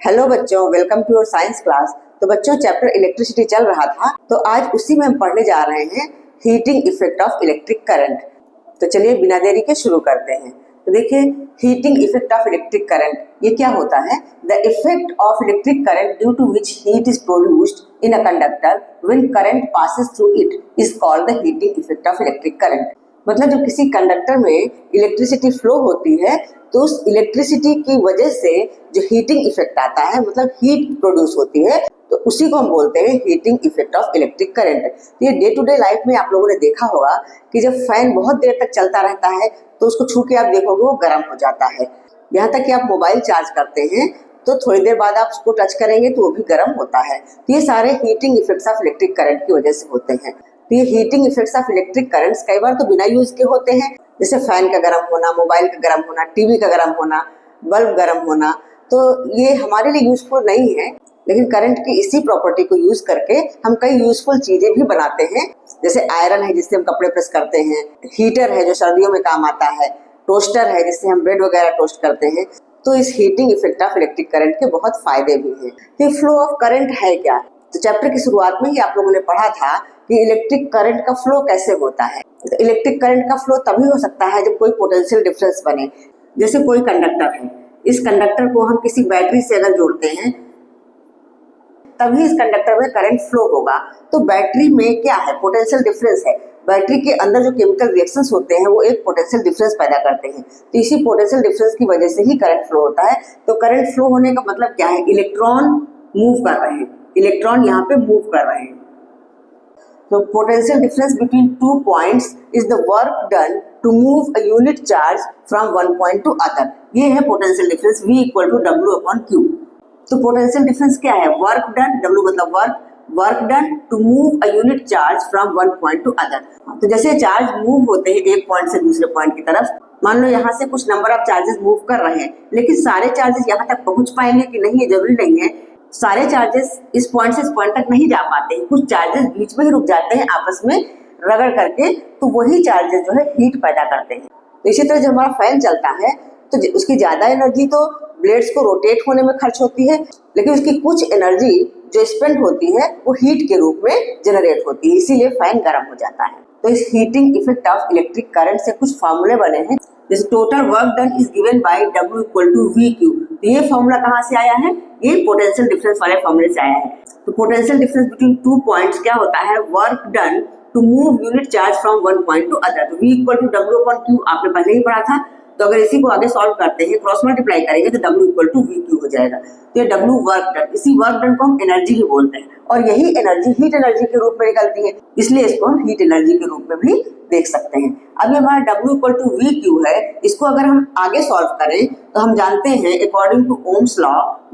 Hello बच्चों, welcome to your science class. तो बच्चों, चैप्टर इलेक्ट्रिसिटी चल रहा था, तो आज उसी में हम पढ़ने जा रहे हैं heating effect of electric current. तो चलिए बिना देरी के शुरू करते हैं। तो देखिए, heating effect of electric current ये क्या होता है? The effect of electric current due to which heat is produced in a conductor when current passes through it is called the heating effect of electric current. मतलब जब किसी conductor में electricity flow होती है तो उस इलेक्ट्रिसिटी की वजह से जो हीटिंग इफेक्ट आता है, मतलब हीट प्रोड्यूस होती है, तो उसी को हम बोलते हैं heating effect of electric current. तो ये डे टू डे लाइफ में आप लोगों ने देखा होगा कि जब फैन बहुत देर तक चलता रहता है तो उसको छू के आप देखोगे वो गर्म हो जाता है। यहाँ तक कि आप मोबाइल चार्ज करते हैं तो थोड़ी देर बाद आप उसको टच करेंगे तो वो भी गर्म होता है। तो ये सारे heating effects of electric current की वजह से होते हैं। तो ये heating effects of electric currents कई बार तो बिना यूज के होते हैं, जैसे फैन का गर्म होना, मोबाइल का गर्म होना, टीवी का गर्म होना, बल्ब गर्म होना। तो ये हमारे लिए यूजफुल नहीं है, लेकिन करंट की इसी प्रॉपर्टी को यूज करके हम कई यूजफुल चीजें भी बनाते हैं। जैसे आयरन है जिससे हम कपड़े प्रेस करते हैं, हीटर है जो सर्दियों में काम आता है, टोस्टर है जिससे हम ब्रेड वगैरह टोस्ट करते हैं। तो इस heating effect of electric current के बहुत फायदे भी हैं। तो फ्लो ऑफ करंट है क्या? तो चैप्टर की शुरुआत में ही आप लोगों ने पढ़ा था कि इलेक्ट्रिक करंट का फ्लो कैसे होता है। तो इलेक्ट्रिक करंट का फ्लो तभी हो सकता है जब कोई पोटेंशियल डिफरेंस बने। जैसे कोई कंडक्टर है, इस कंडक्टर को हम किसी बैटरी से अगर जोड़ते हैं तभी इस कंडक्टर में करंट फ्लो होगा। तो बैटरी में क्या है? पोटेंशियल डिफरेंस है। बैटरी के अंदर जो केमिकल रिएक्शंस होते हैं वो एक पोटेंशियल डिफरेंस पैदा करते हैं। तो इसी पोटेंशियल डिफरेंस की वजह से ही करंट फ्लो होता है। तो करंट फ्लो होने का मतलब क्या है? इलेक्ट्रॉन मूव कर रहे हैं, इलेक्ट्रॉन यहाँ पे मूव कर रहे हैं। तो potential difference between 2 points is the work done to move a unit charge from one point to other। ये है potential difference V equal to W upon Q। तो potential difference क्या है? work done, W मतलब work done to move a unit charge from one point to other। तो जैसे charge move होते हैं एक पॉइंट से दूसरे पॉइंट की तरफ, मान लो यहाँ से कुछ नंबर ऑफ चार्जेस मूव कर रहे हैं, लेकिन सारे चार्जेस यहाँ तक पहुँच पाएंगे कि नहीं ये जरूरी नहीं है। सारे चार्जेस इस पॉइंट से इस पॉइंट तक नहीं जा पाते हैं, कुछ चार्जेस बीच में ही रुक जाते हैं आपस में रगड़ करके, तो वही चार्जेस जो है हीट पैदा करते हैं। तो इसी तरह जब हमारा फैन चलता है तो उसकी ज़्यादा एनर्जी तो ब्लेड्स को रोटेट होने में खर्च होती है, लेकिन उसकी कुछ एनर्जी जो स्पेंड होती है वो हीट के रूप में जनरेट होती है, इसीलिए फैन गर्म हो जाता है। तो इस heating effect of electric current से कुछ फार्मूले बने हैं। जैसे total work done is given by W equal to V Q. तो ये फॉर्मूला कहाँ से आया है? ये पोटेंशियल डिफरेंस वाले फॉर्मूले से आया है। तो पोटेंशियल डिफरेंस बिटवीन 2 पॉइंट्स क्या होता है? Work done to move unit charge from one point to other. तो V equal to W upon Q आपने पहले ही पढ़ा था। तो अगर इसी को आगे सॉल्व करते हैं, क्रॉस मल्टीप्लाई करेंगे तो W equal to V Q हो जाएगा। तो ये W वर्क डन, इसी वर्क डन को हम एनर्जी ही बोलते हैं, और यही एनर्जी हीट एनर्जी के रूप में निकलती है, इसलिए इसको हम हीट एनर्जी के रूप में भी देख सकते हैं। अभी हमारा W equal to V Q है, इसको अगर हम आगे सॉल्व करें तो हम जानते हैं according to Ohm's law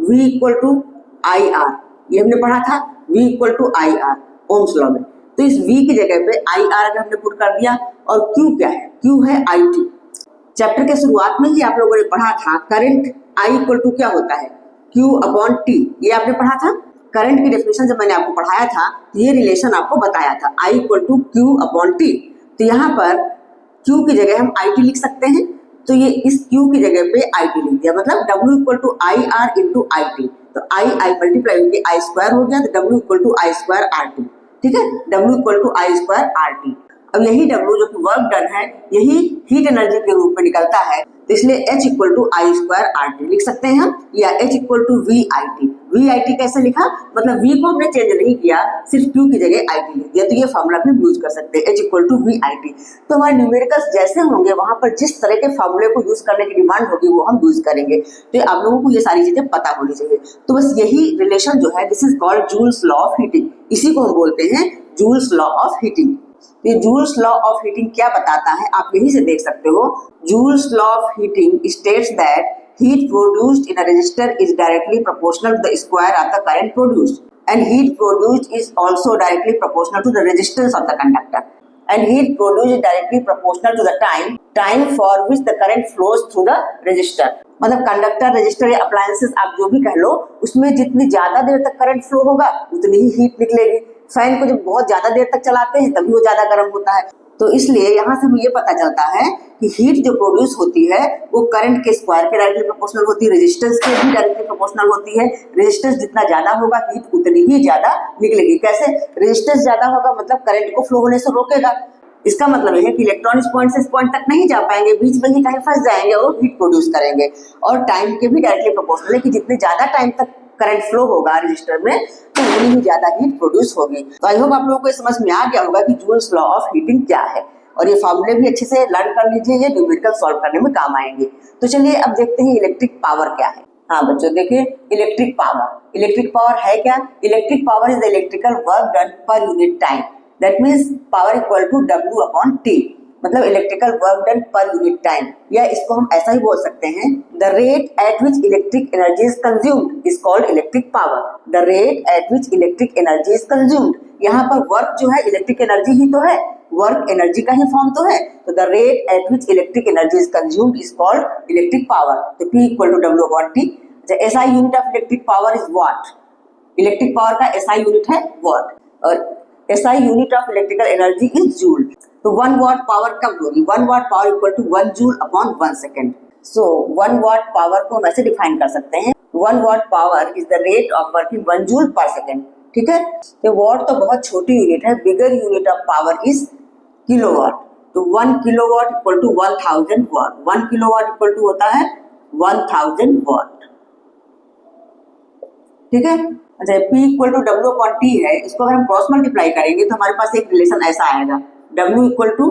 V equal to I R, ये हमने पढ़ा था V equal to I R Ohm's law में। तो इस V की जगह पे आई आर अगर हमने पुट कर दिया, और Q क्या है? Q है आई टी। चैप्टर के शुरुआत में ही आप लोगों ने पढ़ा था करंट I इक्वल टू क्या होता है? Q अपॉन T, ये आपने पढ़ा था। करंट की डेफिनेशन जब मैंने आपको पढ़ाया था तो ये रिलेशन आपको बताया था, I equal to Q upon T। तो यहाँ पर Q की जगह हम IT लिख सकते हैं, तो ये इस Q की जगह पे IT लिख दिया, मतलब W equal to I R into I T. तो आई मल्टीप्लाई होकर आई स्क्वायर हो गया, तो W equal to I square R T. ठीक है, W equal to I square R T. अब यही W जो कि वर्क डन है, यही हीट एनर्जी के रूप में निकलता है, तो इसलिए H equal to I square R T लिख सकते हैं हम, या H equal to V I T. V I T कैसे लिखा? मतलब V को हमने चेंज नहीं किया, सिर्फ Q की जगह आई टी लिख दिया। तो ये फॉर्मूला भी यूज कर सकते हैं, H equal to V I T. तो हमारे न्यूमेरिकल्स जैसे होंगे वहां पर जिस तरह के फॉर्मूले को यूज करने की डिमांड होगी वो हम यूज करेंगे। तो आप लोगों को ये सारी चीजें पता होनी चाहिए। तो बस यही रिलेशन जो है, this is called joules law of heating, इसी को हम बोलते हैं जूल्स लॉ ऑफ हीटिंग। ये जूल्स लॉ ऑफ हीटिंग क्या बताता है आप यहीं से देख सकते हो। Joules law of heating states that heat produced in a resistor is directly proportional to the square of the current produced, and heat produced is also directly proportional to the resistance of the conductor, and heat produced is directly proportional to the time for which the current flows through the resistor। मतलब conductor, register या appliances आप जो भी कह लो, उसमें जितनी ज्यादा देर तक करंट फ्लो होगा उतनी ही हीट निकलेगी। फैन को जब बहुत ज्यादा देर तक चलाते हैं तभी वो ज्यादा गर्म होता है, तो इसलिए यहाँ से हमें ये पता चलता है कि हीट जो प्रोड्यूस होती है वो करंट के स्क्वायर के डायरेक्टली प्रोपोर्शनल होती है, रेजिस्टेंस के भी डायरेक्टली प्रोपोर्शनल होती है। रेजिस्टेंस जितना ज्यादा होगा हीट उतनी ही ज्यादा निकलेगी। कैसे? रेजिस्टेंस ज्यादा होगा मतलब करंट को फ्लो होने से रोकेगा। इसका मतलब यह है कि इलेक्ट्रॉन इस पॉइंट से इस पॉइंट तक नहीं जा पाएंगे, बीच में ही कहीं फंस जाएंगे और हीट प्रोड्यूस करेंगे। और टाइम के भी डायरेक्टली प्रोपोर्शनल है कि जितने ज्यादा टाइम तक करंट फ्लो होगा रजिस्टर में तो उतनी ही ज्यादा हीट प्रोड्यूस होगी। तो आई होप आप लोगों को समझ में आ गया होगा कि जूल्स लॉ ऑफ हीटिंग क्या है, और ये फॉर्मूले भी अच्छे से लर्न कर लीजिए, ये न्यूमेरिकल सॉल्व करने में काम आएंगे। तो चलिए अब देखते हैं इलेक्ट्रिक पावर क्या है। हाँ बच्चों देखिए, इलेक्ट्रिक पावर है क्या? Electric power is the electrical work done per unit time, that means power equal to W upon T, मतलब electrical work done per unit time. या इसको हम ऐसा ही बोल सकते हैं, the rate at which electric energy is consumed is called electric power. The rate at which electric energy is consumed, यहाँ पर वर्क जो है इलेक्ट्रिक एनर्जी ही तो है, वर्क एनर्जी का ही फॉर्म तो है। तो the rate at which electric energy is consumed is called electric power. तो P equal to W upon T। SI unit of electric power is watt. इलेक्ट्रिक पावर का SI unit है watt, और SI unit of electrical energy is joule. तो 1 watt power कब होगी? 1 watt power equal to 1 joule upon 1 second. So 1 watt power को हम ऐसे डिफाइन कर सकते हैं, 1 watt power is the rate of working 1 joule per second. ठीक है, तो वाट तो बहुत छोटी यूनिट है, bigger unit of power is kilowatt. तो 1 kilowatt equal to 1000 watt. 1 kilowatt equal to होता है 1000 वाट। ठीक है, अच्छा P equal to W upon T है, इसको अगर हम क्रॉस मल्टीप्लाई करेंगे तो हमारे पास एक रिलेशन ऐसा आएगा, W equal to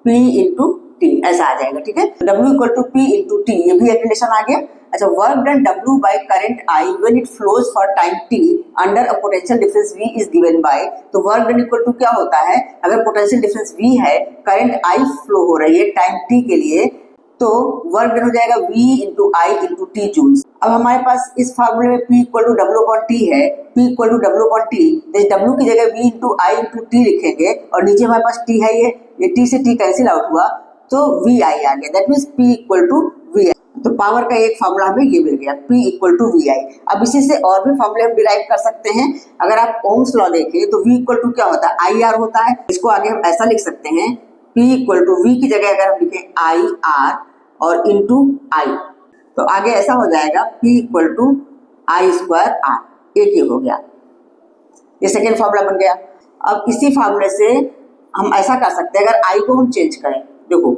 P into T, ऐसा आ जाएगा। ठीक है, W equal to P into T, ये भी एक रिलेशन आ गया। अच्छा, work done W by current I when it flows for time T under a potential difference V is given by. तो वर्क डन इक्वल टू क्या होता है, अगर पोटेंशियल डिफरेंस V है, करंट I फ्लो हो रही है टाइम T के लिए, तो वर्क डन हो जाएगा V into I into T joules. अब हमारे पास इस फार्मूले में P equal to W upon T है, P equal to W upon T, तो W की जगह V into I into T लिखेंगे, और नीचे हमारे पास T है, ये T से T कैंसिल आउट हुआ तो VI आ गया, that means P equal to VI। तो पावर का एक फार्मूला हमें ये मिल गया, P इक्वल टू VI। अब इसी से और भी फार्मूले हम डिराइव कर सकते हैं। अगर आप ओम्स लॉ देखें तो V इक्वल टू क्या होता है, IR होता है। इसको आगे हम ऐसा लिख सकते हैं, P इक्वल टू V की जगह अगर हम लिखें IR और इंटू I, तो आगे ऐसा हो जाएगा P equal to I square R, एक ही हो गया, ये सेकेंड फार्मूला बन गया। अब इसी फार्मूले से हम ऐसा कर सकते हैं, अगर I को हम चेंज करें, देखो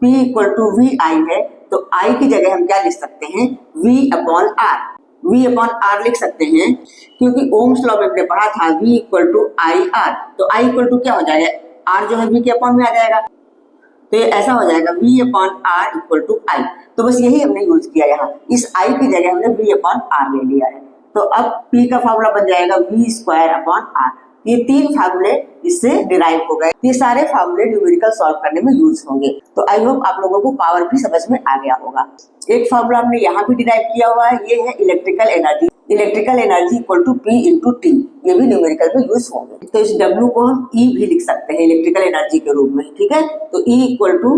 P इक्वल टू VI है, तो I की जगह हम क्या लिख सकते हैं, V upon R। V upon R लिख सकते हैं क्योंकि ओम्स लॉ में हमने पढ़ा था V इक्वल टू IR, तो I इक्वल टू क्या हो जाएगा, R जो है V के अपॉन में आ जाएगा, तो ये ऐसा हो जाएगा V upon R equal to I। तो बस यही हमने यूज किया, यहाँ इस I की जगह हमने V अपॉन R ले लिया है। तो अब P का फार्मूला बन जाएगा V स्क्वायर अपॉन R। ये तीन फार्मूले इससे डिराइव हो गए। ये सारे फार्मूले न्यूमेरिकल सॉल्व करने में यूज होंगे। तो आई होप आप लोगों को पावर भी समझ में आ गया होगा। एक फार्मूला हमने यहाँ भी डिराइव किया हुआ है, ये है electrical energy. Electrical energy equal to P into T, ये भी न्यूमेरिकल में यूज होंगे। तो इस W को हम E भी लिख सकते हैं इलेक्ट्रिकल एनर्जी के रूप में। ठीक है, तो E equal to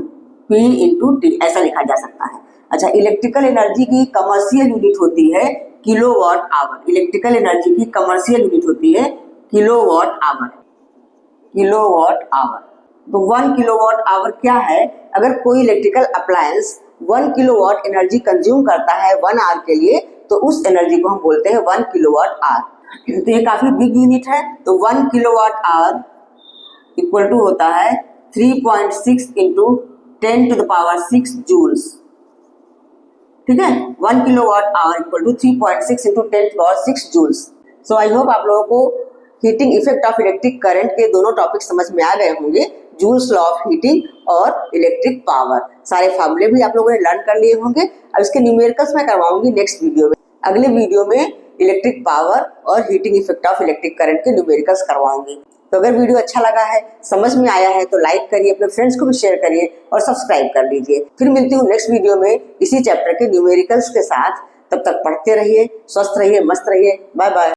P into T ऐसा लिखा जा सकता है। अच्छा, इलेक्ट्रिकल एनर्जी की कमर्शियल यूनिट होती है किलोवाट आवर। इलेक्ट्रिकल एनर्जी की कमर्शियल यूनिट होती है किलोवाट आवर। किलोवाट आवर, तो 1 किलोवाट आवर क्या है, अगर कोई electrical appliance 1 kilowatt energy consume करता है 1 आवर के लिए, तो उस एनर्जी को हम बोलते हैं 1 किलोवाट आवर। तो ये काफी बिग यूनिट है। तो 1 किलोवाट आवर इक्वल टू होता है 3.6 into 10 to the power 6 joules. ठीक है, 1 kilowatt hour equal to 3.6 into 10 to the power 6 joules. So I hope आप लोगों को heating effect of electric current के दोनों टॉपिक समझ में आ गए होंगे, जूल्स लॉ ऑफ हीटिंग और इलेक्ट्रिक पावर। सारे फार्मूले भी आप लोगों ने लर्न कर लिए होंगे। अब इसके न्यूमेरिकल्स मैं करवाऊंगी नेक्स्ट वीडियो में। अगले वीडियो में इलेक्ट्रिक पावर और heating effect of electric current के न्यूमेरिकल्स करवाऊंगी। तो अगर वीडियो अच्छा लगा है, समझ में आया है, तो लाइक करिए, अपने फ्रेंड्स को भी शेयर करिए और सब्सक्राइब कर लीजिए। फिर मिलती हूँ नेक्स्ट वीडियो में इसी चैप्टर के न्यूमेरिकल्स के साथ। तब तक पढ़ते रहिए, स्वस्थ रहिए, मस्त रहिए। Bye bye.